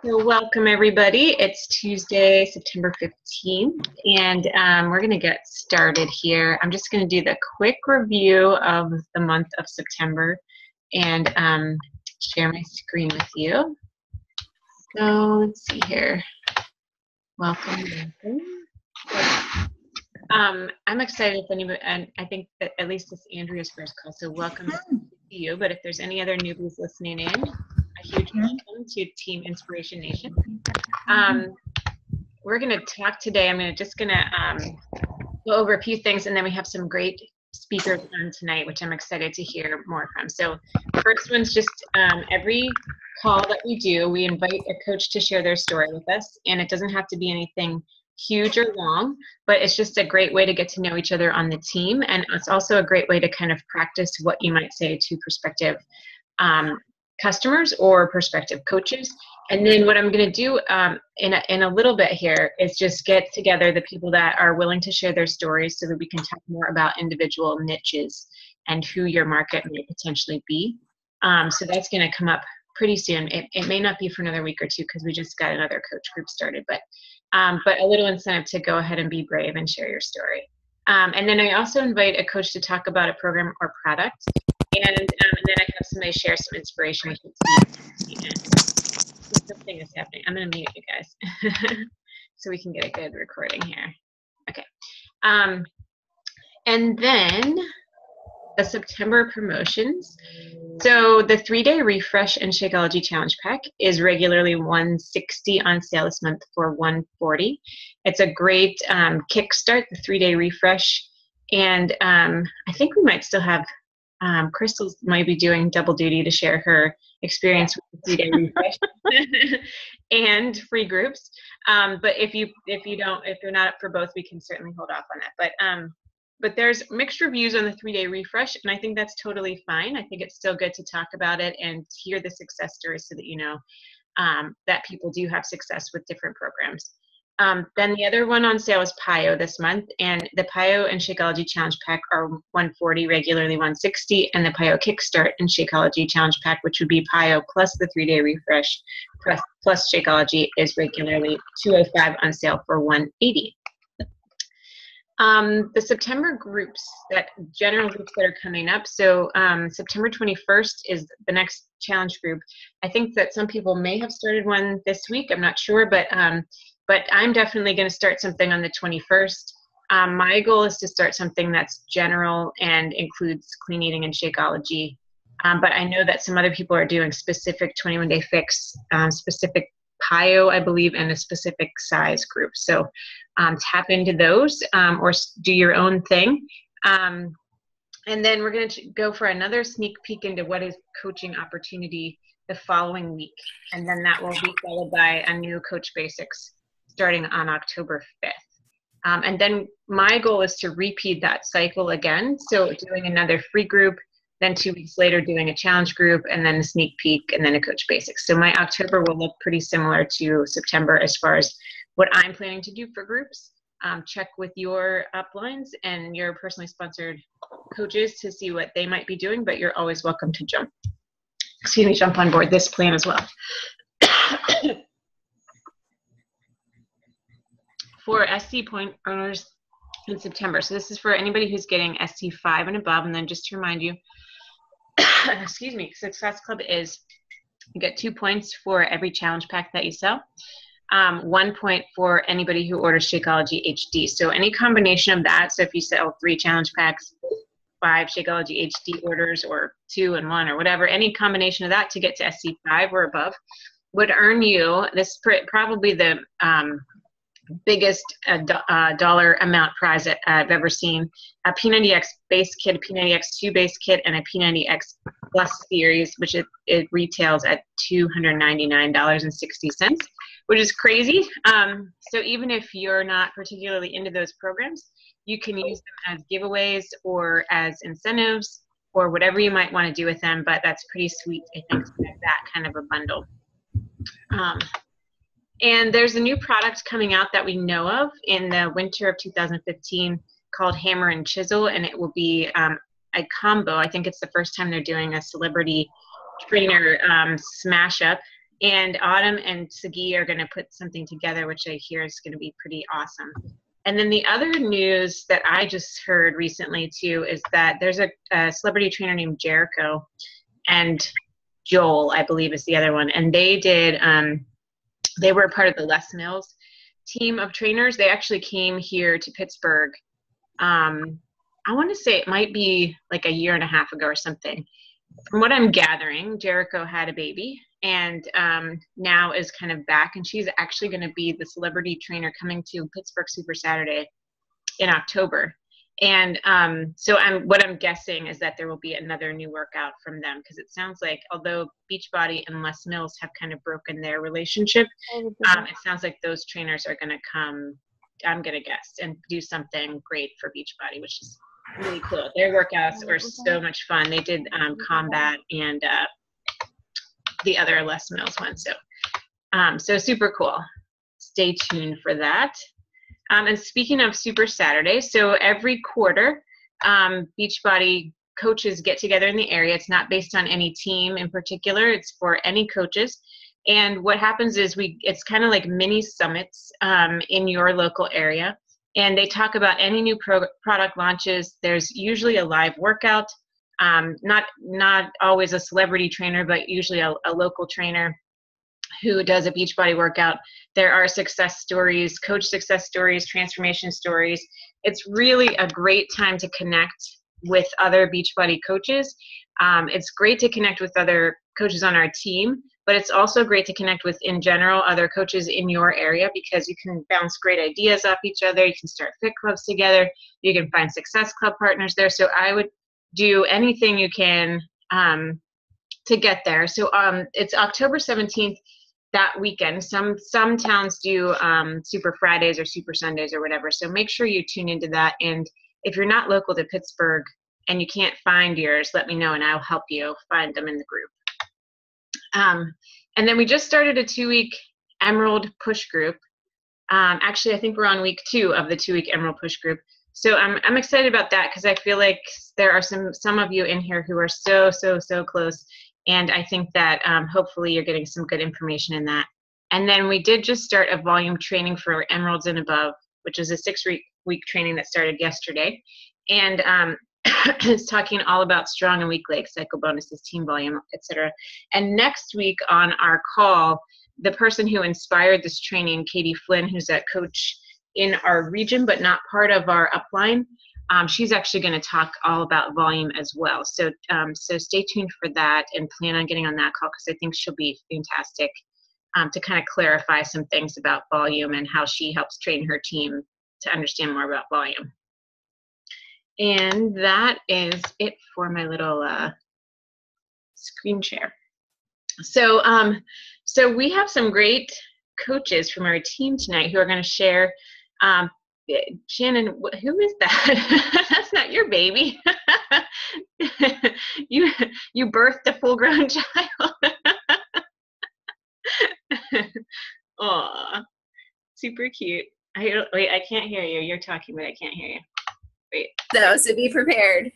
So welcome everybody. It's Tuesday, September 15th, and we're going to get started here. I'm just going to do the quick review of the month of September and share my screen with you. So let's see here. Welcome. I'm excited if anybody, and I think that at least it's Andrea's first call, so welcome to you. But if there's any other newbies listening in, a huge welcome to Team Inspiration Nation. We're going to talk today. I'm just going to go over a few things, and then we have some great speakers on tonight, which I'm excited to hear more from. So first one's just every call that we do, we invite a coach to share their story with us, and it doesn't have to be anything huge or long, but it's just a great way to get to know each other on the team, and it's also a great way to kind of practice what you might say to prospective customers or prospective coaches. And then what I'm going to do in a little bit here is just get together the people that are willing to share their stories so that we can talk more about individual niches and who your market may potentially be. So that's going to come up pretty soon. It may not be for another week or two because we just got another coach group started, but a little incentive to go ahead and be brave and share your story. And then I also invite a coach to talk about a program or product. And then I have somebody share some inspiration with you. Something is happening. I'm going to mute you guys so we can get a good recording here. Okay. And then the September promotions. So the 3-day refresh and Shakeology challenge pack is regularly $160 on sale this month for $140. It's a great kickstart, the 3-day refresh. And I think we might still have Crystal might be doing double duty to share her experience with the 3-day refresh and free groups. But if you're not up for both, we can certainly hold off on that. But there's mixed reviews on the 3-day refresh, and I think that's totally fine. I think it's still good to talk about it and hear the success stories so that you know that people do have success with different programs. Then the other one on sale is PIO this month, and the PIO and Shakeology Challenge Pack are $140, regularly $160, and the PIO Kickstart and Shakeology Challenge Pack, which would be PIO plus the 3-day refresh plus Shakeology, is regularly $205 on sale for $180. The September groups, general groups that are coming up. So September 21st is the next challenge group. I think that some people may have started one this week. I'm not sure, but I'm definitely going to start something on the 21st. My goal is to start something that's general and includes clean eating and Shakeology. But I know that some other people are doing specific 21-day fix, specific PIO, I believe, and a specific size group. So tap into those or do your own thing. And then we're going to go for another sneak peek into what is coaching opportunity the following week. And then that will be followed by a new Coach Basics starting on October 5th. And then my goal is to repeat that cycle again. So doing another free group, then 2 weeks later doing a challenge group, and then a sneak peek, and then a Coach Basics. So my October will look pretty similar to September as far as what I'm planning to do for groups. Check with your uplines and your personally sponsored coaches to see what they might be doing, but you're always welcome to jump on board this plan as well. For SC point earners in September. So this is for anybody who's getting SC 5 and above. And then just to remind you, excuse me, Success Club is you get 2 points for every challenge pack that you sell. 1 point for anybody who orders Shakeology HD. So any combination of that, so if you sell 3 challenge packs, 5 Shakeology HD orders, or 2 and 1 or whatever, any combination of that to get to SC 5 or above would earn you, this probably the biggest dollar amount prize that I've ever seen, a P90X base kit, a P90X2 base kit, and a P90X Plus series, which it retails at $299.60, which is crazy. So even if you're not particularly into those programs, you can use them as giveaways or as incentives or whatever you might want to do with them, but that's pretty sweet, I think, to have that kind of a bundle. And there's a new product coming out that we know of in the winter of 2015 called Hammer and Chisel, and it will be a combo. I think it's the first time they're doing a celebrity trainer smash up, And Autumn and Sagi are going to put something together, which I hear is going to be pretty awesome. And then the other news that I just heard recently too is that there's a celebrity trainer named Jericho, and Joel, I believe, is the other one. And they did, they were part of the Les Mills team of trainers. They actually came here to Pittsburgh. I want to say it might be like a year and a half ago or something. From what I'm gathering, Jericho had a baby and now is kind of back, and she's actually going to be the celebrity trainer coming to Pittsburgh Super Saturday in October. And so what I'm guessing is that there will be another new workout from them, because it sounds like, although Beachbody and Les Mills have kind of broken their relationship, it sounds like those trainers are going to come, I'm going to guess, and do something great for Beachbody, which is really cool. Their workouts were so much fun. They did combat and the other Les Mills one. So super cool. Stay tuned for that. And speaking of Super Saturday, so every quarter, Beachbody coaches get together in the area. It's not based on any team in particular. It's for any coaches. And what happens is it's kind of like mini summits in your local area. And they talk about any new product launches. There's usually a live workout, not always a celebrity trainer, but usually a local trainer who does a Beachbody workout. There are success stories, coach success stories, transformation stories. It's really a great time to connect with other Beachbody coaches. It's great to connect with other coaches on our team, but it's also great to connect with, in general, other coaches in your area, because you can bounce great ideas off each other. You can start fit clubs together. You can find success club partners there. So I would do anything you can to get there. So it's October 17th. That weekend. Some towns do Super Fridays or Super Sundays or whatever. So make sure you tune into that. And if you're not local to Pittsburgh and you can't find yours, let me know and I'll help you find them in the group. And then we just started a 2-week Emerald Push group. Actually, I think we're on week 2 of the 2-week Emerald Push group. So I'm excited about that, because I feel like there are some of you in here who are so close. And I think that hopefully you're getting some good information in that. And then we did just start a volume training for Emeralds and above, which is a 6-week training that started yesterday. And it's talking all about strong and weak legs, cycle bonuses, team volume, etc. And next week on our call, the person who inspired this training, Katie Flynn, who's a coach in our region but not part of our upline, she's actually going to talk all about volume as well. So stay tuned for that and plan on getting on that call, because I think she'll be fantastic to kind of clarify some things about volume and how she helps train her team to understand more about volume. And that is it for my little screen share. So we have some great coaches from our team tonight who are going to share. Shannon, who is that? That's not your baby. You birthed a full-grown child. Aw, super cute. Wait, I can't hear you. You're talking, but I can't hear you. Wait. So be prepared.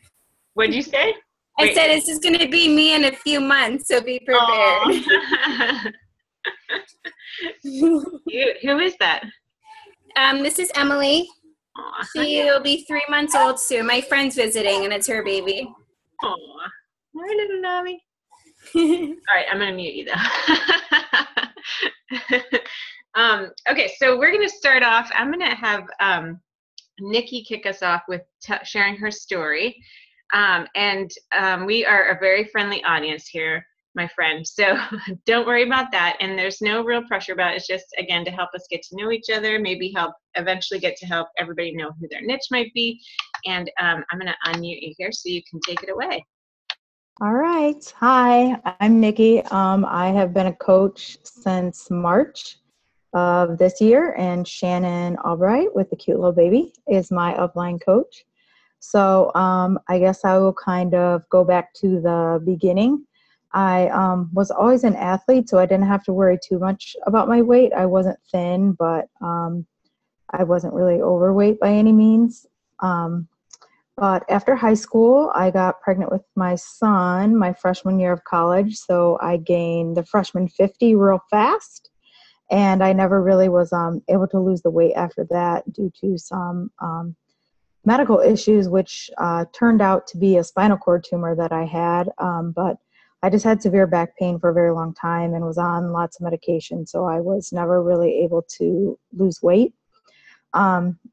What'd you say? I said it's just going to be me in a few months, so be prepared. Who is that? This is Emily. Aww. She'll be 3 months old soon. My friend's visiting, and it's her baby. Aw, my little Nami. All right, I'm going to mute you, though. Okay, so we're going to start off. I'm going to have Nicki kick us off with sharing her story. We are a very friendly audience here, my friend. So don't worry about that. And there's no real pressure about it. It's just, again, to help us get to know each other, maybe eventually get to help everybody know who their niche might be. And I'm going to unmute you here so you can take it away. All right. Hi, I'm Nicki. I have been a coach since March of this year, and Shannon Albright with the cute little baby is my upline coach. So I guess I will kind of go back to the beginning. I was always an athlete, so I didn't have to worry too much about my weight. I wasn't thin, but I wasn't really overweight by any means. But after high school, I got pregnant with my son my freshman year of college. So I gained the freshman 50 real fast. And I never really was able to lose the weight after that due to some medical issues, which turned out to be a spinal cord tumor that I had. But I just had severe back pain for a very long time and was on lots of medication. So I was never really able to lose weight.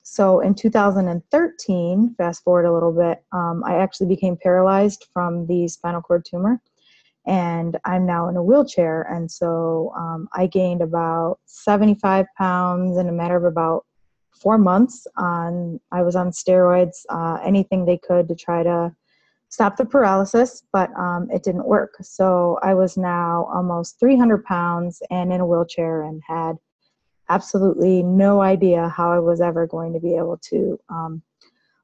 So in 2013, fast forward a little bit, I actually became paralyzed from the spinal cord tumor. And I'm now in a wheelchair. And so I gained about 75 pounds in a matter of about 4 months. I was on steroids, anything they could to try to stop the paralysis, but it didn't work. So I was now almost 300 pounds and in a wheelchair and had absolutely no idea how I was ever going to be able to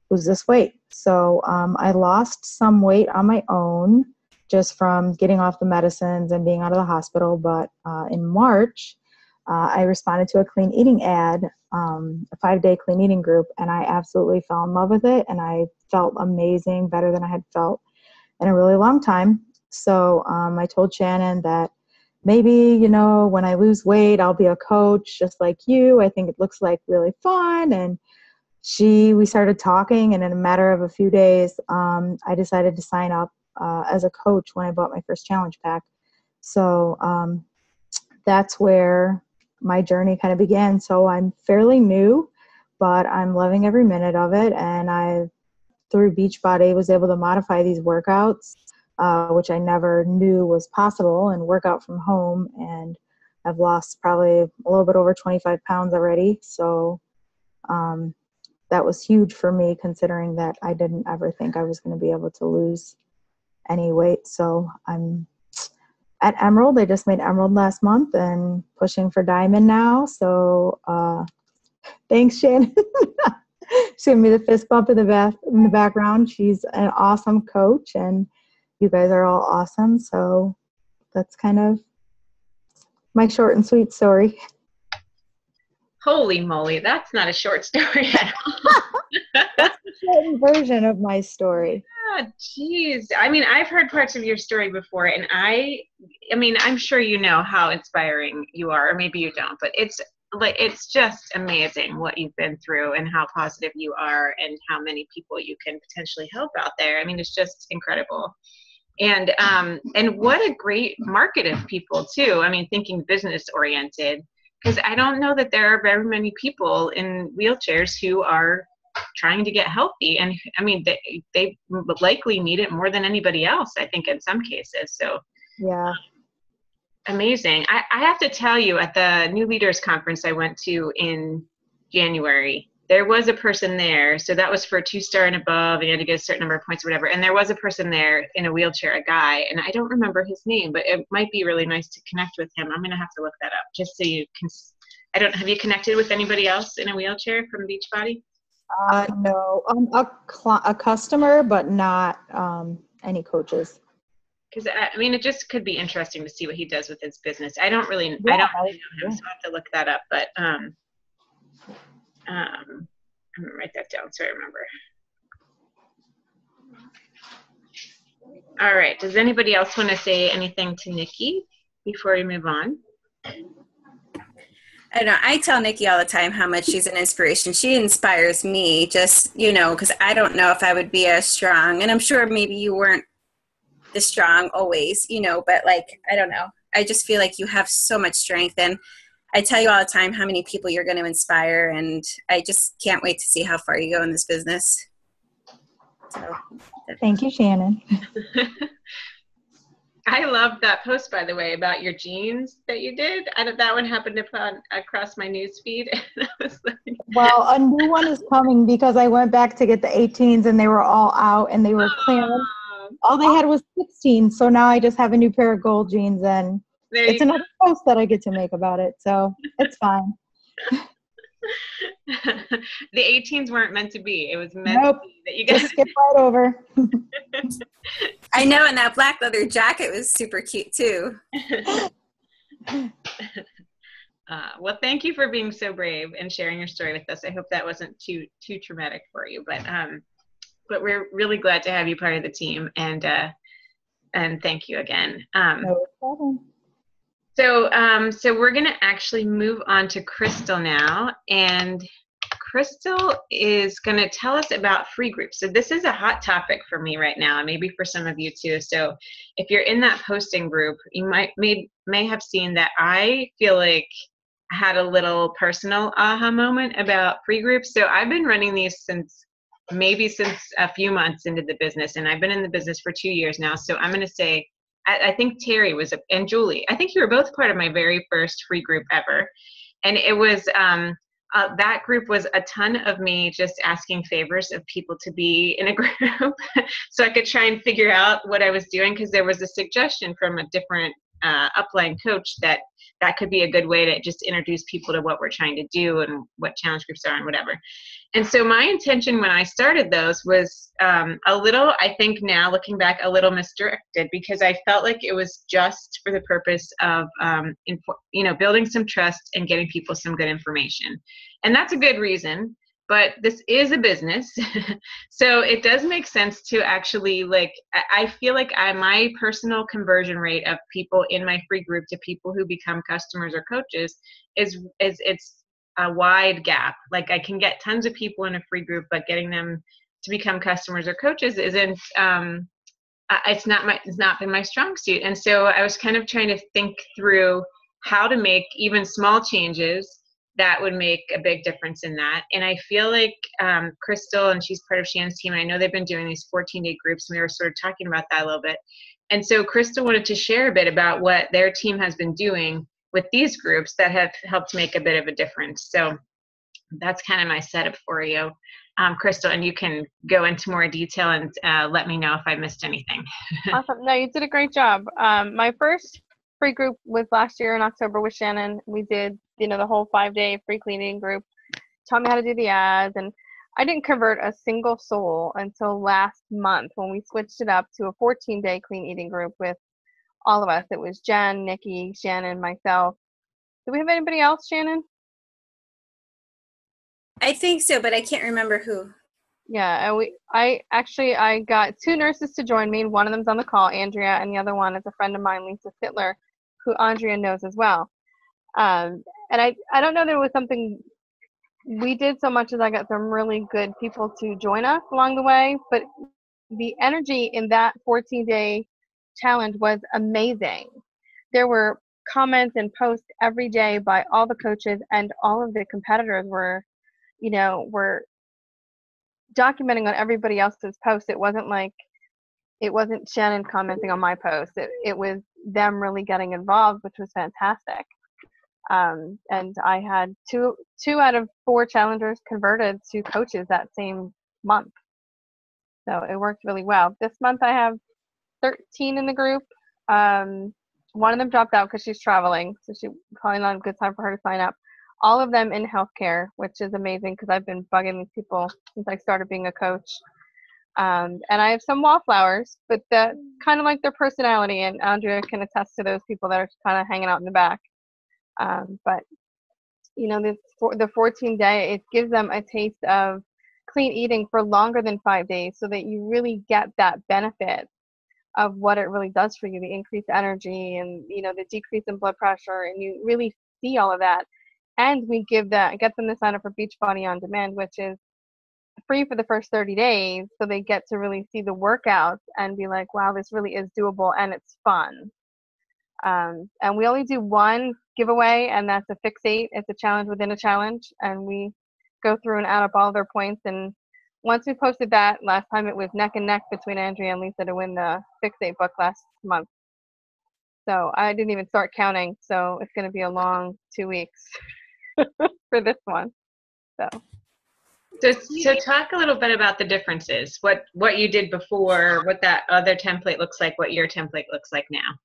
lose this weight. So I lost some weight on my own just from getting off the medicines and being out of the hospital. But in March, I responded to a clean eating ad, a 5-day clean eating group, and I absolutely fell in love with it. And I felt amazing, better than I had felt in a really long time. So I told Shannon that maybe, when I lose weight, I'll be a coach just like you. I think it looks like really fun. And we started talking, and in a matter of a few days, I decided to sign up as a coach when I bought my first challenge pack. So that's where my journey kind of began. So I'm fairly new, but I'm loving every minute of it. And through Beachbody, was able to modify these workouts, which I never knew was possible, and work out from home. And I've lost probably a little bit over 25 pounds already. So that was huge for me, considering that I didn't ever think I was going to be able to lose any weight. So I'm at Emerald. I just made Emerald last month and pushing for Diamond now. So thanks, Shannon. She gave me the fist bump in the background. She's an awesome coach, and you guys are all awesome. So that's kind of my short and sweet story. Holy moly, that's not a short story at all. That's the shortened version of my story. Geez. I mean, I've heard parts of your story before, and I mean, I'm sure you know how inspiring you are, or maybe you don't, but it's just amazing what you've been through and how positive you are and how many people you can potentially help out there. I mean, it's just incredible. And what a great market of people too. I mean, thinking business oriented, because I don't know that there are very many people in wheelchairs who are trying to get healthy. And I mean, they likely need it more than anybody else, I think, in some cases. So yeah. Amazing. I have to tell you, at the New Leaders Conference I went to in January, there was a person there. So that was for 2-star and above, and you had to get a certain number of points or whatever. And there was a person there in a wheelchair, a guy, and I don't remember his name, but it might be really nice to connect with him. I'm going to have to look that up just so you can. Have you connected with anybody else in a wheelchair from Beachbody? No, a customer, but not any coaches. Because I mean, it just could be interesting to see what he does with his business. I don't really know him, so I have to look that up. But I'm gonna write that down so I remember. All right. Does anybody else want to say anything to Nicki before we move on? I don't know. I tell Nicki all the time how much she's an inspiration. She inspires me just, because I don't know if I would be as strong. And I'm sure maybe you weren't this strong always, but I don't know. I just feel like you have so much strength. And I tell you all the time how many people you're going to inspire. And I just can't wait to see how far you go in this business. So, thank you, Shannon. I love that post, by the way, about your jeans that you did. That one happened to put across my news feed. And I was like, well, a new one is coming because I went back to get the 18s and they were all out and they were clearance. All they had was 16. So now I just have a new pair of gold jeans, and it's another post that I get to make about it. So it's fine. The 18s weren't meant to be. It was meant to be that you guys just skip right over. I know, and that black leather jacket was super cute too. Well, thank you for being so brave and sharing your story with us. I hope that wasn't too traumatic for you, but but we're really glad to have you part of the team, and thank you again. No problem. So we're going to actually move on to Crystal now, and Crystal is going to tell us about free groups. So this is a hot topic for me right now, and maybe for some of you too. So if you're in that posting group, you may have seen that I feel like I had a little personal aha moment about free groups. So I've been running these since a few months into the business, and I've been in the business for 2 years now. So I'm going to say, I think Terry and Julie, I think you were both part of my very first free group ever. And it was, that group was a ton of me just asking favors of people to be in a group so I could try and figure out what I was doing, because there was a suggestion from a different upline coach that could be a good way to just introduce people to what we're trying to do and what challenge groups are and whatever. And so my intention when I started those was a little, I think now looking back, a little misdirected, because I felt like it was just for the purpose of, building some trust and getting people some good information. And that's a good reason, but this is a business. So it does make sense to actually, I feel like my personal conversion rate of people in my free group to people who become customers or coaches is it's a wide gap. Like I can get tons of people in a free group, but getting them to become customers or coaches isn't, it's not been my strong suit. And so I was kind of trying to think through how to make even small changes that would make a big difference in that. And I feel like Crystal, and she's part of Shannon's team, and I know they've been doing these 14-day groups, and we were sort of talking about that a little bit. And so Crystal wanted to share a bit about what their team has been doing with these groups that have helped make a bit of a difference. So that's kind of my setup for you, Crystal, and you can go into more detail and let me know if I missed anything. Awesome. No, you did a great job. My first free group was last year in October with Shannon. We did, the whole 5-day free cleaning group, taught me how to do the ads, and I didn't convert a single soul until last month when we switched it up to a 14-day clean eating group with all of us. It was Jen, Nicki, Shannon, myself. Do we have anybody else, Shannon? I think so, but I can't remember who. Yeah, I got 2 nurses to join me, and one of them's on the call, Andrea, and the other one is a friend of mine, Lisa Fittler, who Andrea knows as well. And I don't know, there was something we did so much as I got some really good people to join us along the way, but the energy in that 14-day challenge was amazing. There were comments and posts every day by all the coaches, and all of the competitors were documenting on everybody else's posts. It wasn't Shannon commenting on my post. It was them really getting involved, which was fantastic. And I had two out of 4 challengers converted to coaches that same month. So it worked really well. This month I have 13 in the group. One of them dropped out because she's traveling, so she probably not a good time for her to sign up. All of them in healthcare, which is amazing because I've been bugging these people since I started being a coach. And I have some wallflowers, but that kind of like their personality, and Andrea can attest to those people that are kind of hanging out in the back. But the 14-day, it gives them a taste of clean eating for longer than 5 days, so that you really get that benefit of what it really does for you, the increased energy and the decrease in blood pressure, and you really see all of that. And we get them to sign up for Beachbody On Demand, which is free for the first 30 days, so they get to really see the workouts and be like, wow, this really is doable and it's fun. And we only do one giveaway, and that's a fixate. It's a challenge within a challenge, and we go through and add up all their points. And once we posted that, last time it was neck and neck between Andrea and Lisa to win the fixate book last month. So I didn't even start counting, so it's going to be a long 2 weeks for this one. So talk a little bit about the differences, what you did before, what that other template looks like, what your template looks like now.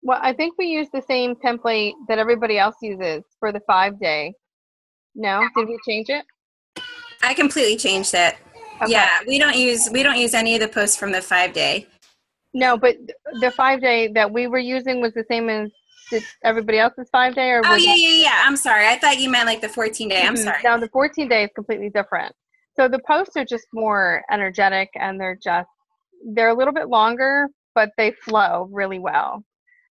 Well, I think we use the same template that everybody else uses for the 5-day. No? Did we change it? I completely changed that. Okay. Yeah, we don't use any of the posts from the 5-day. No, but the 5-day that we were using was the same as everybody else's 5-day? Or yeah. I'm sorry. I thought you meant like the 14-day. I'm sorry. No, the 14-day is completely different. So the posts are just more energetic, and they're a little bit longer, but they flow really well.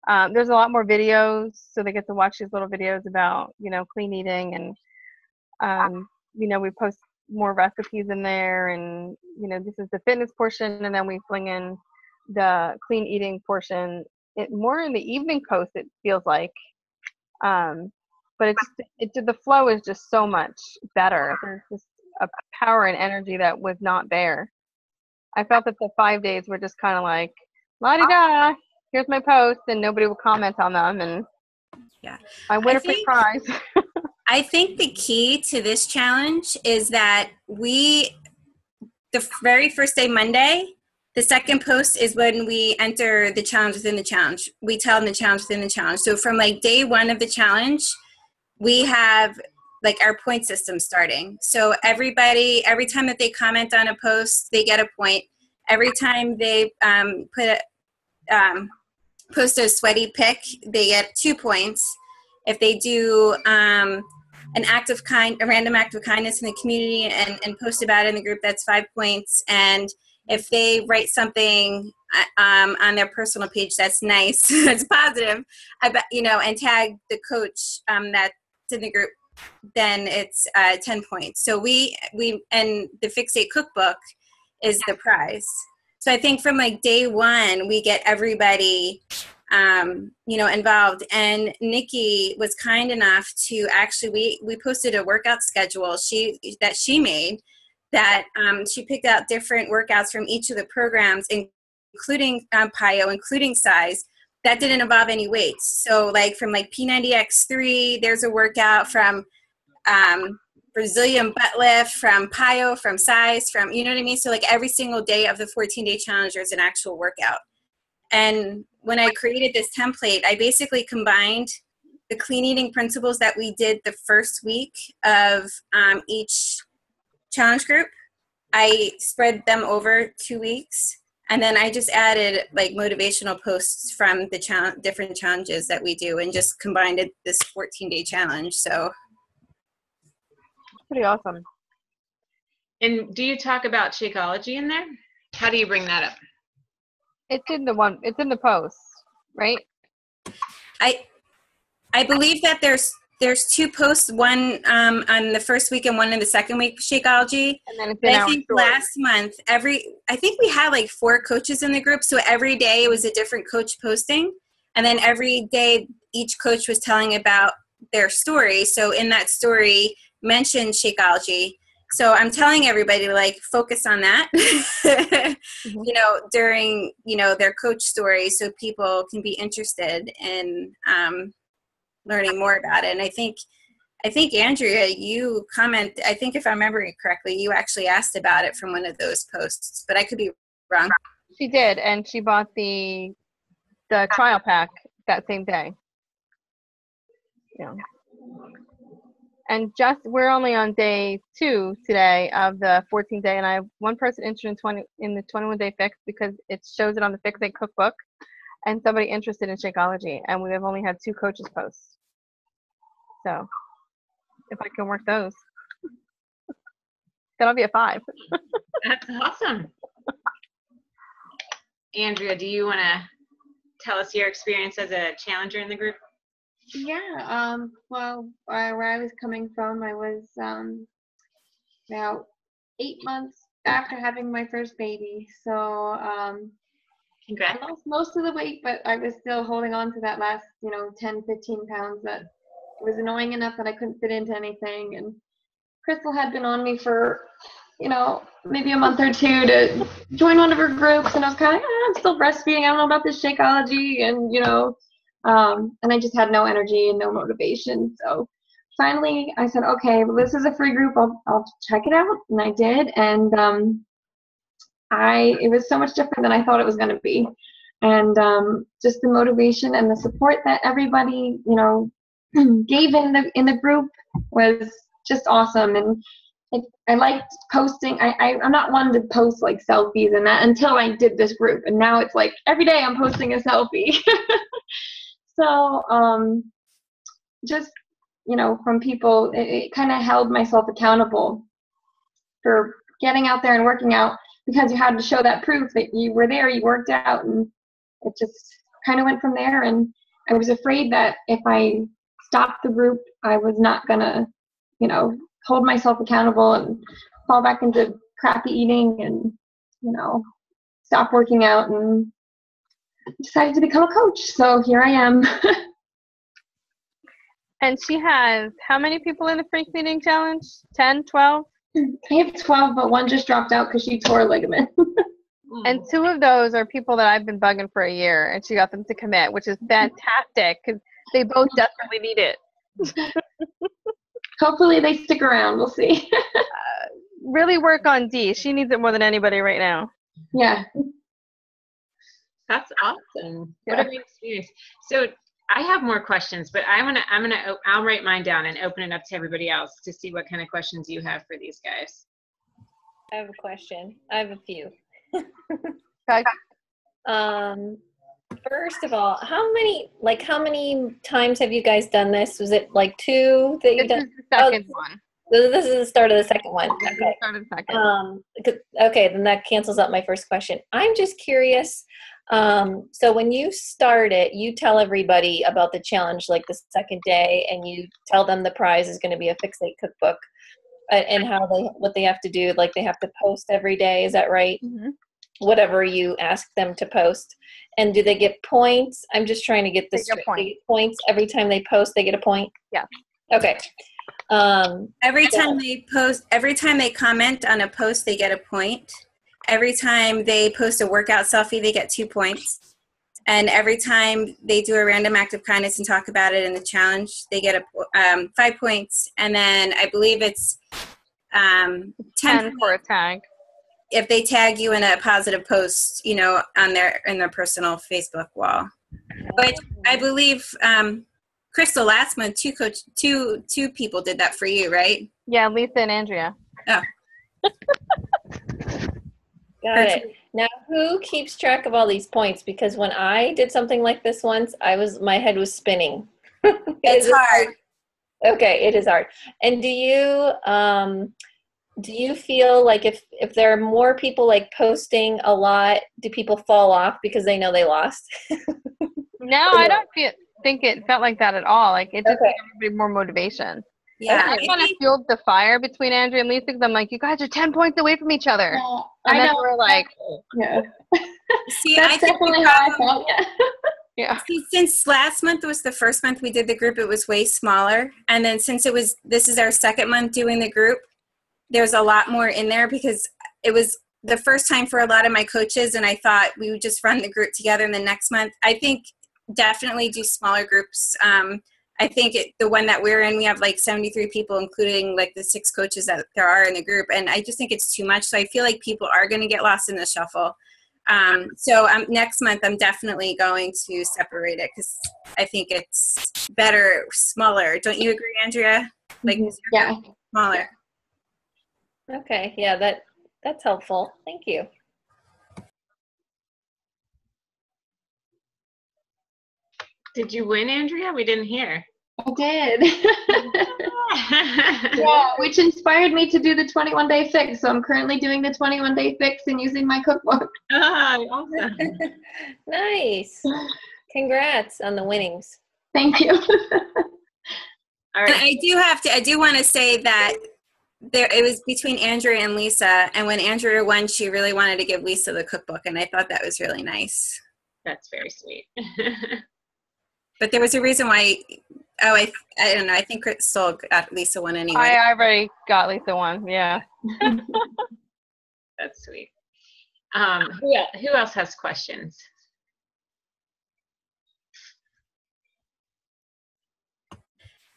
There's a lot more videos, so they get to watch these little videos about, clean eating, and we post more recipes in there, and this is the fitness portion, and then we fling in the clean eating portion. It more in the evening post, it feels like, but the flow is just so much better. There's just a power and energy that was not there. I felt that the 5 days were just kind of like, la-di-da, here's my post, and nobody would comment on them, and yeah, I win a free prize. I think the key to this challenge is that the very first day, Monday, the second post is when we enter the challenge within the challenge. We tell them the challenge within the challenge. So from like day one of the challenge, we have like our point system starting. So every time that they comment on a post, they get a point. Every time they post a sweaty pic, they get 2 points. If they do a random act of kindness in the community and post about it in the group, that's 5 points. And if they write something on their personal page that's nice, that's positive, and tag the coach that's in the group, then it's 10 points. So we and the Fixate cookbook is the prize. So I think from like day one, we get everybody involved. And Nicki was kind enough to actually, we posted a workout schedule that she made, that she picked out different workouts from each of the programs, including PIO, including size, that didn't involve any weights. So like from like P90X3, there's a workout from Brazilian butt lift, from PIO, from size, from, you know what I mean? So like every single day of the 14-day challenge, there's an actual workout. And when I created this template, I basically combined the clean eating principles that we did the first week of each challenge group. I spread them over 2 weeks, and then I just added like motivational posts from the different challenges that we do, and just combined this 14-day challenge. So pretty awesome. And do you talk about Shakeology in there? How do you bring that up? It's in the post, right? I believe that there's 2 posts, one on the first week and one in the second week, Shakeology. And then it's in our story. Last month, I think we had like 4 coaches in the group, so every day it was a different coach posting, and then every day each coach was telling about their story. So in that story, mentioned Shakeology. So I'm telling everybody to like focus on that, during, their coach story, so people can be interested in learning more about it. And I think Andrea, you I think if I remember it correctly, you actually asked about it from one of those posts, but I could be wrong. She did, and she bought the trial pack that same day. Yeah. And we're only on day 2 today of the 14-day, and I have one person interested in the 21-day fix because it shows it on the Fixate cookbook, and somebody interested in Shakeology, and we have only had 2 coaches post. So if I can work those, then I'll be a 5. That's awesome. Andrea, do you want to tell us your experience as a challenger in the group? Yeah, well, where I was coming from, I was about 8 months after having my first baby. So Congrats. I lost most of the weight, but I was still holding on to that last, 10, 15 pounds that it was annoying enough that I couldn't fit into anything. And Crystal had been on me for, maybe a month or 2 to join one of her groups, and I was kind of like, I'm still breastfeeding. I don't know about this Shakeology, and, and I just had no energy and no motivation. So finally I said, okay, well, this is a free group. I'll check it out. And I did. And it was so much different than I thought it was going to be. And just the motivation and the support that everybody, gave in the group was just awesome. And I liked posting. I'm not one to post like selfies and that until I did this group. And now it's like every day I'm posting a selfie. So just, from people, it kind of held myself accountable for getting out there and working out, because you had to show that proof that you were there, you worked out, and it just kind of went from there. And I was afraid that if I stopped the group, I was not gonna, hold myself accountable and fall back into crappy eating and, stop working out, and decided to become a coach. So here I am. And she has how many people in the free cleaning challenge? 10, 12? I have 12, but one just dropped out because she tore a ligament. And 2 of those are people that I've been bugging for a year, and she got them to commit, which is fantastic because they both desperately need it. Hopefully they stick around. We'll see. Really work on Dee. She needs it more than anybody right now. Yeah. That's awesome. Yeah. What a great experience. So I have more questions, but I'll write mine down and open it up to everybody else to see what kind of questions you have for these guys. I have a question. I have a few. Okay. First of all, how many times have you guys done this? Was it like 2 that you This done? is the second one. This is the start of the second one. This is the Okay. start of the second. Okay, then that cancels out my first question. I'm just curious. So when you start it, you tell everybody about the challenge like the second day, and you tell them the prize is going to be a fixate cookbook, and what they have to do. Like they have to post every day. Is that right? Mm-hmm. Whatever you ask them to post. And do they get points? I'm just trying to get this straight. They get points every time they post. They get a point. Yeah. Okay. Every time they comment on a post, they get a point. Every time they post a workout selfie, they get 2 points. And every time they do a random act of kindness and talk about it in the challenge, they get 5 points. And then I believe it's 10 for a tag. if they tag you in a positive post, in their personal Facebook wall. But I believe Crystal, last month, two people did that for you, right? Yeah, Lisa and Andrea. Oh. Got it. Now, who keeps track of all these points? Because when I did something like this once, my head was spinning. It's hard. Okay, it is hard. And do you feel like if there are more people like posting a lot, do people fall off because they know they lost? No, I don't think it felt like that at all. Like it just gave everybody more motivation. Yeah, I kind of fueled the fire between Andrea and Lisa because I'm like, you guys are 10 points away from each other. And then we're like, yeah. See, That's definitely how I felt. Yeah. yeah. See, since last month was the first month we did the group, it was way smaller. And then since this is our second month doing the group, there's a lot more in there because it was the first time for a lot of my coaches, and I thought we would just run the group together. And the next month, I think definitely do smaller groups. I think the one that we're in, we have like 73 people, including like the 6 coaches that there are in the group. And I just think it's too much. So I feel like people are going to get lost in the shuffle. So next month, I'm definitely going to separate it because I think it's better, smaller. Don't you agree, Andrea? Like, yeah. Smaller. Okay, yeah, that's helpful. Thank you. Did you win, Andrea? We didn't hear. I did. Yeah, which inspired me to do the 21-day fix. So I'm currently doing the 21-day fix and using my cookbook. Awesome. Nice. Congrats on the winnings. Thank you. All And right. I do want to say that it was between Andrea and Lisa, and when Andrea won, she really wanted to give Lisa the cookbook, and I thought that was really nice. That's very sweet. But there was a reason why. Oh, I don't know. I think Crystal got Lisa one anyway. I already got Lisa one. Yeah. That's sweet. Who else has questions?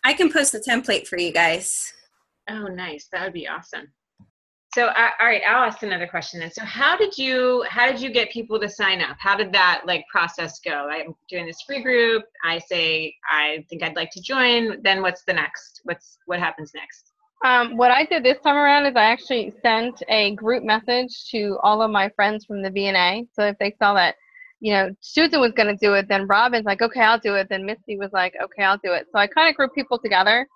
I can post the template for you guys. Oh, nice. That would be awesome. So, all right, I'll ask another question then. So how did you get people to sign up? How did that process go? I'm doing this free group. I say, I think I'd like to join. Then what's the next? What happens next? What I did this time around is I actually sent a group message to all of my friends from the VNA. So if they saw that, Susan was going to do it, then Robin's like, okay, I'll do it. Then Misty was like, okay, I'll do it. So I kind of grouped people together.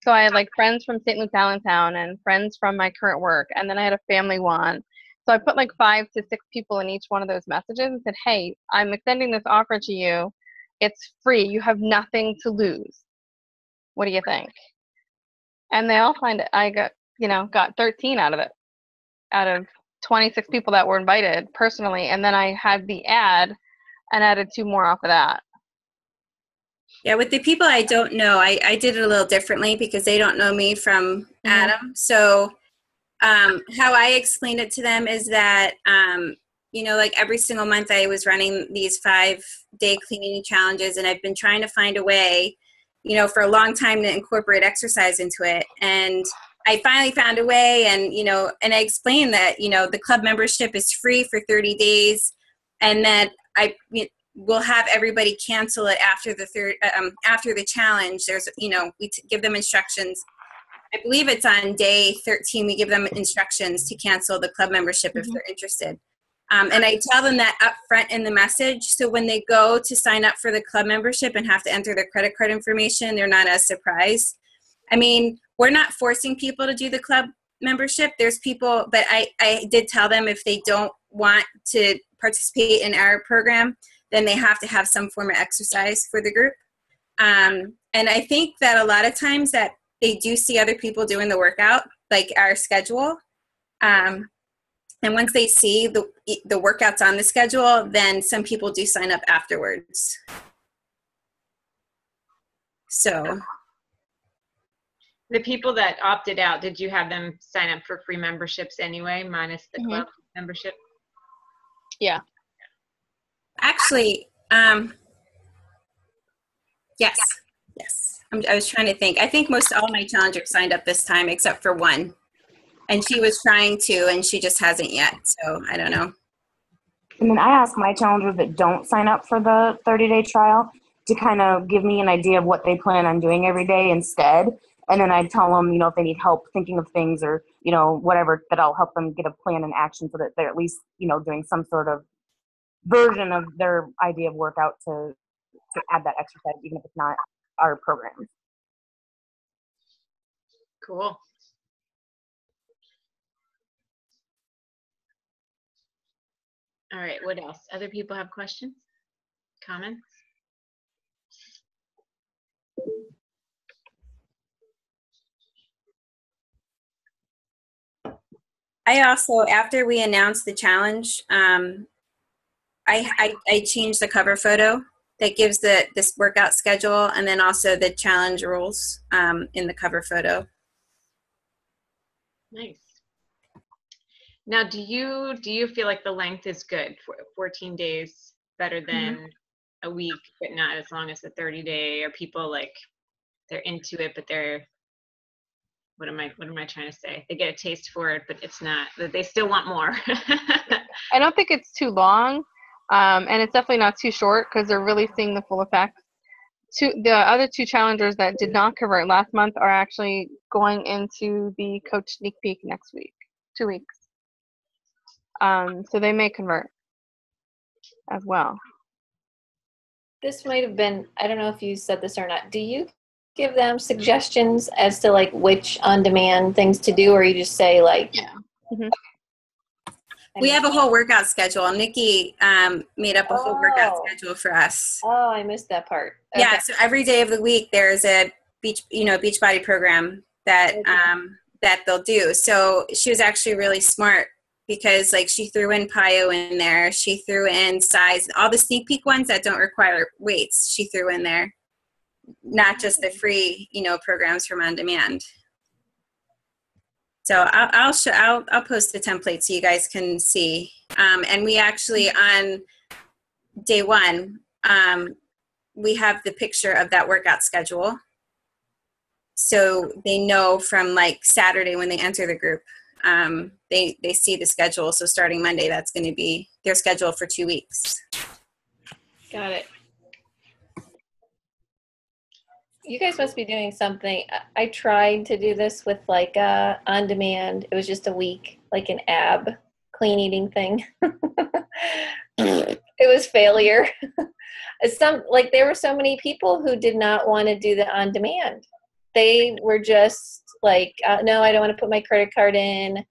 So I had like friends from St. Luke's Allentown and friends from my current work, and then I had a family one. So I put like 5 to 6 people in each one of those messages and said, hey, I'm extending this offer to you. It's free. You have nothing to lose. What do you think? And they all signed it. I got 13 out of it, out of 26 people that were invited personally. And then I had the ad and added 2 more off of that. Yeah, with the people I don't know, I did it a little differently because they don't know me from Adam. So how I explained it to them is that, like every single month I was running these 5-day cleaning challenges, and I've been trying to find a way, for a long time to incorporate exercise into it. And I finally found a way, and, and I explained that, the club membership is free for 30 days and that we'll have everybody cancel it after the challenge. There's, we give them instructions. I believe it's on day 13. We give them instructions to cancel the club membership if they're interested. And I tell them that up front in the message. So when they go to sign up for the club membership and have to enter their credit card information, they're not as surprised. I mean, we're not forcing people to do the club membership. There's people, but I did tell them if they don't want to participate in our program, then they have to have some form of exercise for the group. And I think that a lot of times that they do see other people doing the workout, like our schedule. And once they see the workouts on the schedule, then some people do sign up afterwards. So the people that opted out, did you have them sign up for free memberships anyway, minus the club membership? Yeah. Actually, yes. I was trying to think. I think all my challengers signed up this time except for one. And she was trying to, and she just hasn't yet. So I don't know. And then I ask my challengers that don't sign up for the 30-day trial to kind of give me an idea of what they plan on doing every day instead. And then I tell them, if they need help thinking of things or, whatever, that I'll help them get a plan in action so that they're at least, doing some sort of version of their idea of workout to add that exercise, even if it's not our program. Cool. All right, what else? Other people have questions? Comments? I also, after we announced the challenge, I changed the cover photo that gives this workout schedule and then also the challenge rules in the cover photo. Nice. Now, do you feel like the length is good for 14 days, better than a week, but not as long as the 30-day? Or people like they're into it, but they're what am I trying to say? They get a taste for it, but it's not. They still want more. I don't think it's too long, and it's definitely not too short because they're really seeing the full effect. The other 2 challengers that did not convert last month are actually going into the coach sneak peek next week, 2 weeks. So they may convert as well. This might have been, I don't know if you said this or not. Do you give them suggestions as to like which on-demand things to do, or you just say like, yeah. We have a whole workout schedule. Nicki made up a whole workout schedule for us. Oh, I missed that part. Okay. Yeah, so every day of the week there's a beach body program that that they'll do. So she was actually really smart because like she threw in PIO in there, she threw in size, all the sneak peek ones that don't require weights, she threw in there. Not just the free, programs from on demand. So I'll post the template so you guys can see. And we actually on day 1, we have the picture of that workout schedule. So they know from like Saturday when they enter the group, they see the schedule. So starting Monday, that's going to be their schedule for 2 weeks. Got it. You guys must be doing something. I tried to do this with like on demand. It was just a week, like an ab clean eating thing. It was failure. There were so many people who did not want to do the on demand. they were just like, no, I don't want to put my credit card in.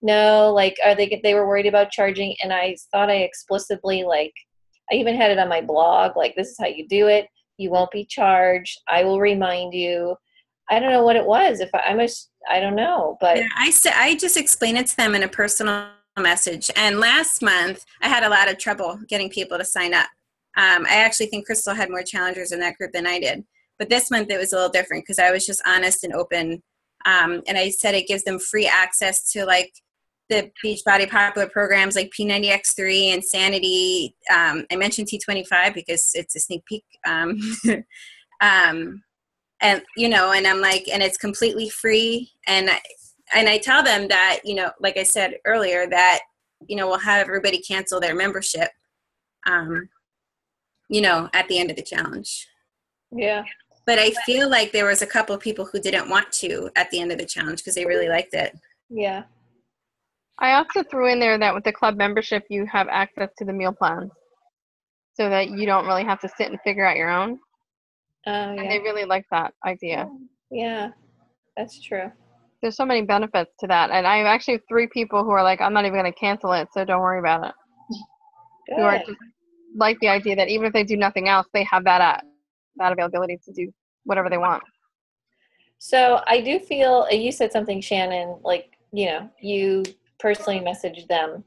No, like, they were worried about charging. And I thought I explicitly, like, I even had it on my blog, like, this is how you do it. You won't be charged. I will remind you. I don't know what it was. I don't know, but yeah, I just explained it to them in a personal message. And last month I had a lot of trouble getting people to sign up. I actually think Crystal had more challengers in that group than I did. But this month it was a little different because I was just honest and open. And I said it gives them free access to like the Beachbody popular programs like P90X3, Insanity. I mentioned T25 because it's a sneak peek. And, you know, and I'm like, and it's completely free. And I tell them that, you know, like I said earlier, that, you know, we'll have everybody cancel their membership, you know, at the end of the challenge. yeah. But I feel like there was a couple of people who didn't want to at the end of the challenge because they really liked it. Yeah. I also threw in there that with the club membership, you have access to the meal plans so that you don't really have to sit and figure out your own. Oh, And yeah. they really like that idea. Yeah, that's true. There's so many benefits to that. And I have actually 3 people who are like, I'm not even going to cancel it, so don't worry about it. Who are Good. just like the idea that even if they do nothing else, they have that availability to do whatever they want. So I do feel, you said something, Shannon, like, you know, you personally messaged them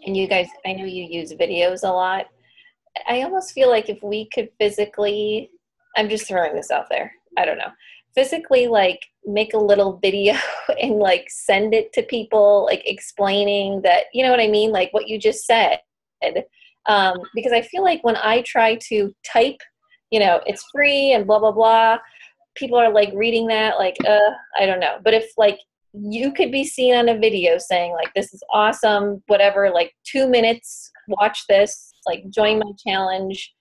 and you guys, I know you use videos a lot. I almost feel like if we could physically, I'm just throwing this out there, I don't know, physically like make a little video and like send it to people, like explaining that, you know what I mean? Like what you just said. Because I feel like when I try to type, you know, it's free and blah, blah, blah, people are like reading that like, I don't know. But if like you could be seen on a video saying like, this is awesome, whatever, like 2 minutes, watch this, like join my challenge,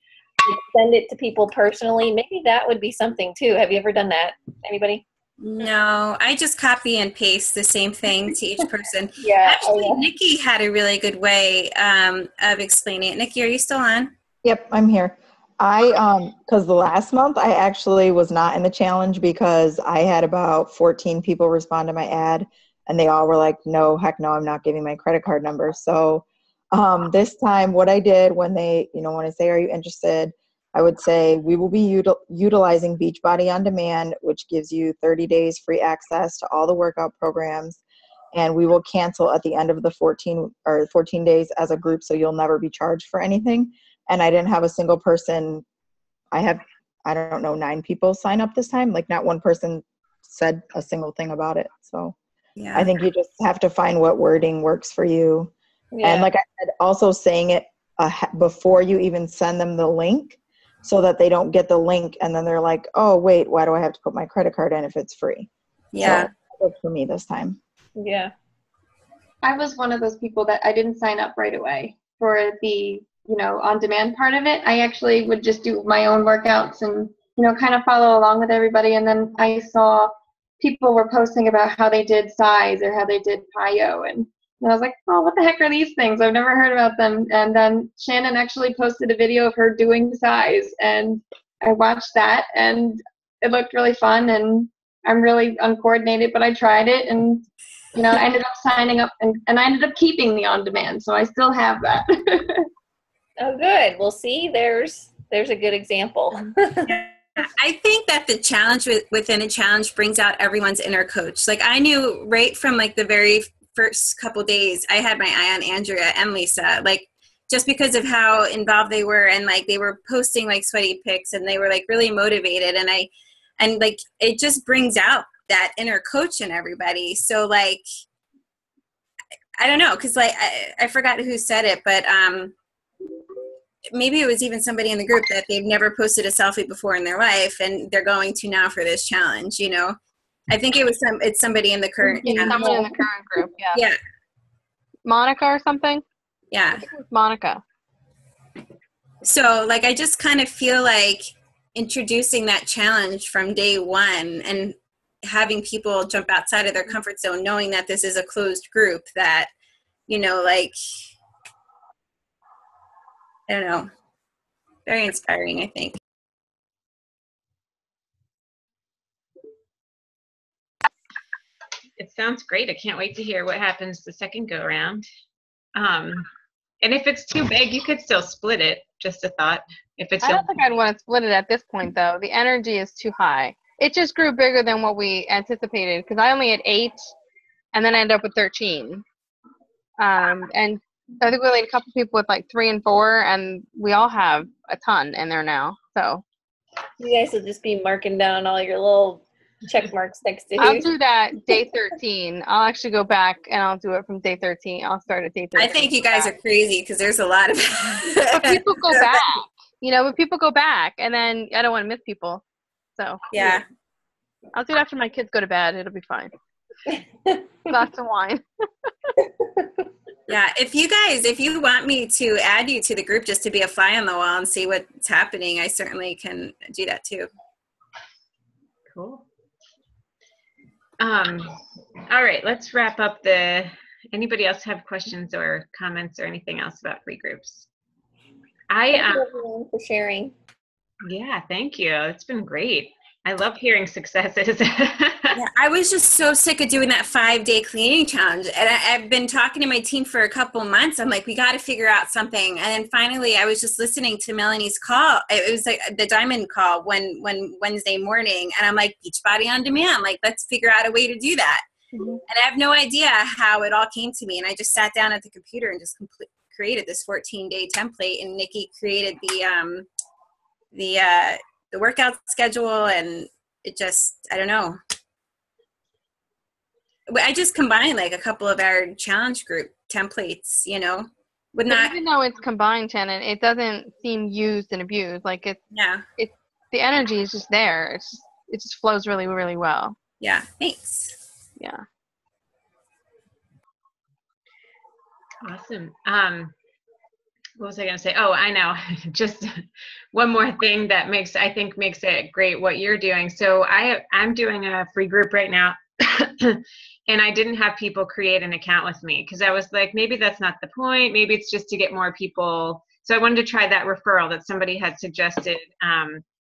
like, send it to people personally, maybe that would be something too. Have you ever done that? Anybody? No, I just copy and paste the same thing to each person. Yeah. Actually, Nicki had a really good way of explaining it. Nicki, are you still on? Yep, I'm here. Because the last month I actually was not in the challenge because I had about 14 people respond to my ad and they all were like, no, heck no, I'm not giving my credit card number. So this time what I did when they, you know, when I say, are you interested? I would say we will be utilizing Beachbody On Demand, which gives you 30 days free access to all the workout programs. And we will cancel at the end of the 14 days as a group. So you'll never be charged for anything. And I didn't have a single person. I don't know, 9 people sign up this time. Like not one person said a single thing about it. So Yeah. I think you just have to find what wording works for you. Yeah. And like I said, also saying it before you even send them the link so that they don't get the link and then they're like, oh, wait, why do I have to put my credit card in if it's free? Yeah. So that worked for me this time. Yeah. I was one of those people that I didn't sign up right away for the, you know, on-demand part of it. I actually would just do my own workouts and, you know, kind of follow along with everybody. And then I saw people were posting about how they did size or how they did PIO. And I was like, oh, what the heck are these things? I've never heard about them. And then Shannon actually posted a video of her doing size. And I watched that and it looked really fun. And I'm really uncoordinated, but I tried it. And, you know, I ended up signing up and I ended up keeping the on-demand. So I still have that. Oh, good. Well, see, there's a good example. I think that the challenge within a challenge brings out everyone's inner coach. Like I knew right from like the very first couple days, I had my eye on Andrea and Lisa, like just because of how involved they were and like they were posting like sweaty pics and they were like really motivated and like it just brings out that inner coach in everybody. So like I don't know, because like I forgot who said it, but maybe it was even somebody in the group that they've never posted a selfie before in their life and they're going to now for this challenge, you know. I think it's somebody in the current Someone in the current group, yeah. Yeah. Monica or something? Yeah. I think it was Monica. So like I just kind of feel like introducing that challenge from day one and having people jump outside of their comfort zone, knowing that this is a closed group that, you know, like, I don't know, very inspiring, I think. It sounds great. I can't wait to hear what happens the second go around. And if it's too big, you could still split it. Just a thought. If it's I don't think I'd want to split it at this point, though. The energy is too high. It just grew bigger than what we anticipated because I only had 8, and then I ended up with 13. And I think we only had a couple people with like 3 and 4, and we all have a ton in there now. So You guys will just be marking down all your little check marks next to I'll who's. do that day 13. I'll actually go back and I'll do it from day 13. I'll start at day 13. I think you guys are crazy because there's a lot of. But people go back. But people go back, and then I don't want to miss people. So Yeah. I'll do it after my kids go to bed. It'll be fine. Lots of wine. Yeah, if you want me to add you to the group just to be a fly on the wall and see what's happening, I certainly can do that too. Cool. All right, let's wrap up anybody else have questions or comments or anything else about free groups? Thank you everyone for sharing. Yeah, thank you. It's been great. I love hearing successes. Yeah, I was just so sick of doing that 5-day cleaning challenge. And I've been talking to my team for a couple months. I'm like, we got to figure out something. And then finally, I was just listening to Melanie's call. It was like the Diamond call when Wednesday morning. And I'm like, Beachbody on Demand. Like, let's figure out a way to do that. Mm-hmm. And I have no idea how it all came to me. And I just sat down at the computer and just created this 14-day template. And Nicki created the workout schedule. And it just, I don't know. I just combined like a couple of our challenge group templates, even though it's combined, Shannon, it doesn't seem used and abused. Like it's the energy is just there. It just flows really, really well. Yeah. Thanks. Yeah. Awesome. What was I going to say? Oh, I know. Just one more thing that makes it great what you're doing. So I'm doing a free group right now. And I didn't have people create an account with me because I was like, maybe that's not the point. Maybe it's just to get more people. So I wanted to try that referral that somebody had suggested.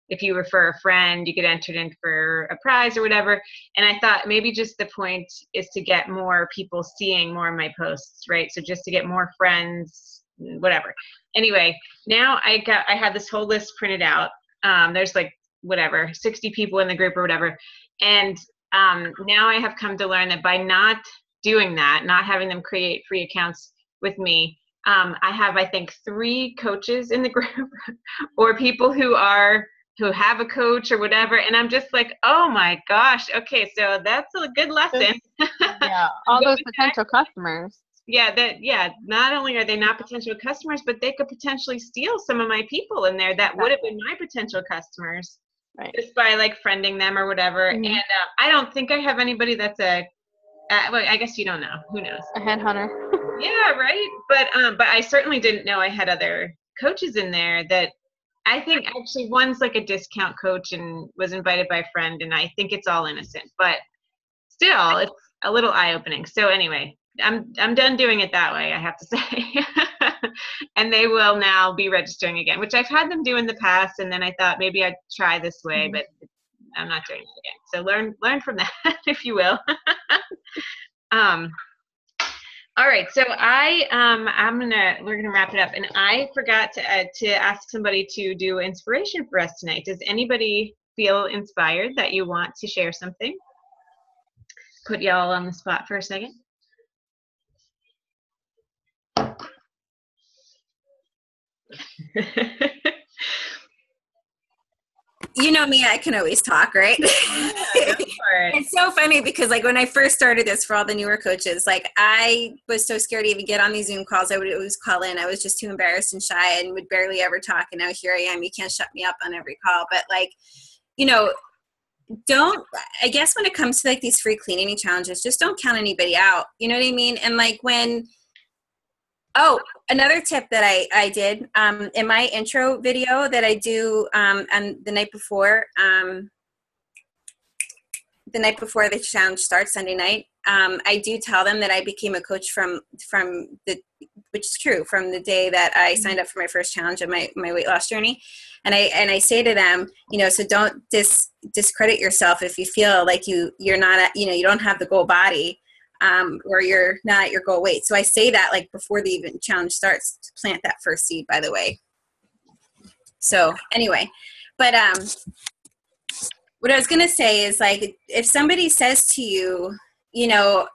If you refer a friend, you get entered in for a prize or whatever. And I thought maybe just the point is to get more people seeing more of my posts, right? So just to get more friends, whatever. Anyway, now I had this whole list printed out. There's like 60 people in the group or whatever. And now I have come to learn that by not doing that, not having them create free accounts with me, I have, I think, 3 coaches in the group or people who have a coach or whatever. And I'm just like, oh my gosh. Okay. So that's a good lesson. Yeah. All those potential customers. Yeah. Not only are they not potential customers, but they could potentially steal some of my people in there that would have been my potential customers. Right. Just by like friending them or whatever. Mm-hmm. And I don't think I have anybody that's well, I guess you don't know. Who knows? A headhunter. Yeah, right. But I certainly didn't know I had other coaches in there that I think actually one's like a discount coach and was invited by a friend, and I think it's all innocent. But still, it's a little eye-opening. So anyway, I'm done doing it that way, I have to say. And they will now be registering again, which I've had them do in the past. And then I thought maybe I'd try this way, but I'm not doing it again. So learn from that, if you will. All right. So we're gonna wrap it up. And I forgot to ask somebody to do inspiration for us tonight. Does anybody feel inspired that you want to share something? Put y'all on the spot for a second. You know me, I can always talk, right? Yeah, it's so funny because like when I first started this for all the newer coaches, like I was so scared to even get on these Zoom calls. I would always call in. I was just too embarrassed and shy and would barely ever talk. And now here I am. You can't shut me up on every call. But like, I guess when it comes to like these free cleaning challenges, just don't count anybody out. You know what I mean? And like another tip that I did in my intro video that I do on the night before, the night before the challenge starts, Sunday night, I do tell them that I became a coach from which is true, from the day that I signed up for my first challenge of my weight loss journey. And I say to them, so don't discredit yourself if you feel like you're not you don't have the goal body, or you're not at your goal weight. So I say that like before the even challenge starts, to plant that first seed, by the way. So anyway, but what I was going to say is, like, if somebody says to you, I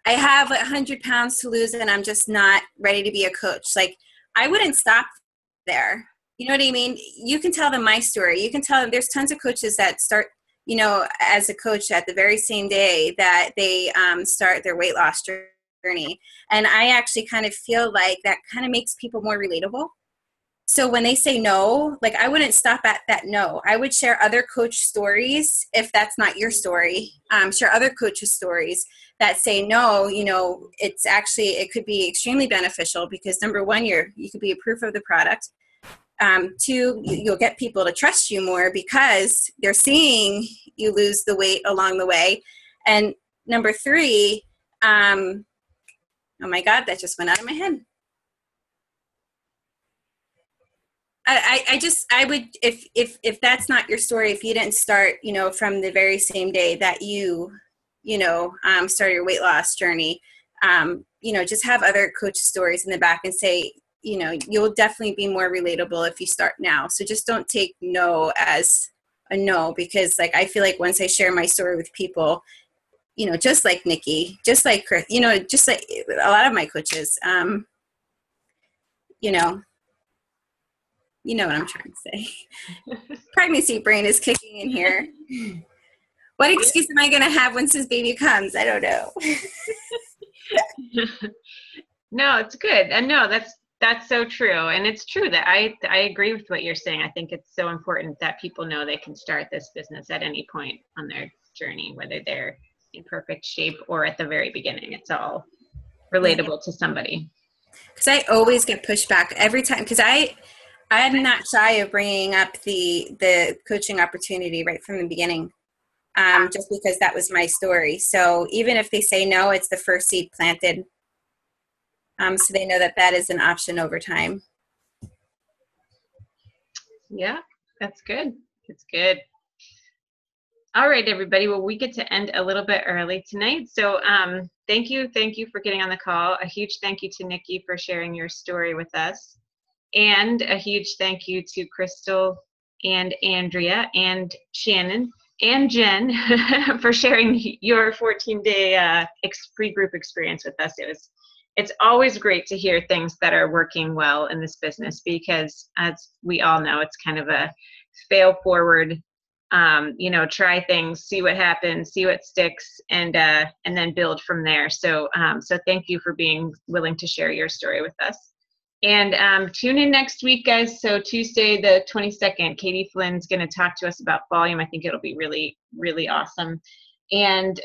have 100 pounds to lose and I'm just not ready to be a coach. Like, I wouldn't stop there. You know what I mean? You can tell them my story. You can tell them there's tons of coaches that start, as a coach at the very same day that they start their weight loss journey. And I actually kind of feel like that kind of makes people more relatable. So when they say no, like, I wouldn't stop at that no. I would share other coach stories if that's not your story. Share other coaches' stories that say no, it's actually, it could be extremely beneficial because, number one, you could be a proof of the product. Two, you'll get people to trust you more because they're seeing you lose the weight along the way. And number three, oh my God, that just went out of my head. I would, if that's not your story, if you didn't start, from the very same day that you start your weight loss journey, just have other coach stories in the back and say, you'll definitely be more relatable if you start now. So just don't take no as a no, because, like, I feel like once I share my story with people, just like Nicki, just like Chris, just like a lot of my coaches, you know what I'm trying to say. Pregnancy brain is kicking in here. What excuse am I going to have once this baby comes? I don't know. No, it's good. And no, that's so true. And it's true that I agree with what you're saying. I think it's so important that people know they can start this business at any point on their journey, whether they're in perfect shape or at the very beginning. It's all relatable to somebody. Because I always get pushback every time, because I'm not shy of bringing up the coaching opportunity right from the beginning, just because that was my story. So even if they say no, it's the first seed planted, so they know that is an option over time. Yeah, that's good. It's good. All right, everybody. Well, we get to end a little bit early tonight. So thank you for getting on the call. A huge thank you to Nicki for sharing your story with us. And a huge thank you to Crystal and Andrea and Shannon and Jen for sharing your 14-day free group experience with us. It's always great to hear things that are working well in this business, because, as we all know, it's kind of a fail forward, try things, see what happens, see what sticks, and then build from there. So thank you for being willing to share your story with us. And tune in next week, guys. So Tuesday, the 22nd, Katie Flynn's going to talk to us about volume. I think it'll be really, really awesome. And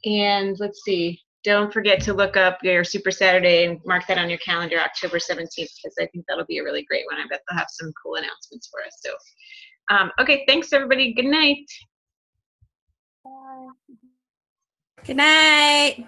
let's see. Don't forget to look up your Super Saturday and mark that on your calendar, October 17th, because I think that'll be a really great one. I bet they'll have some cool announcements for us. So, okay, thanks, everybody. Good night. Bye. Good night.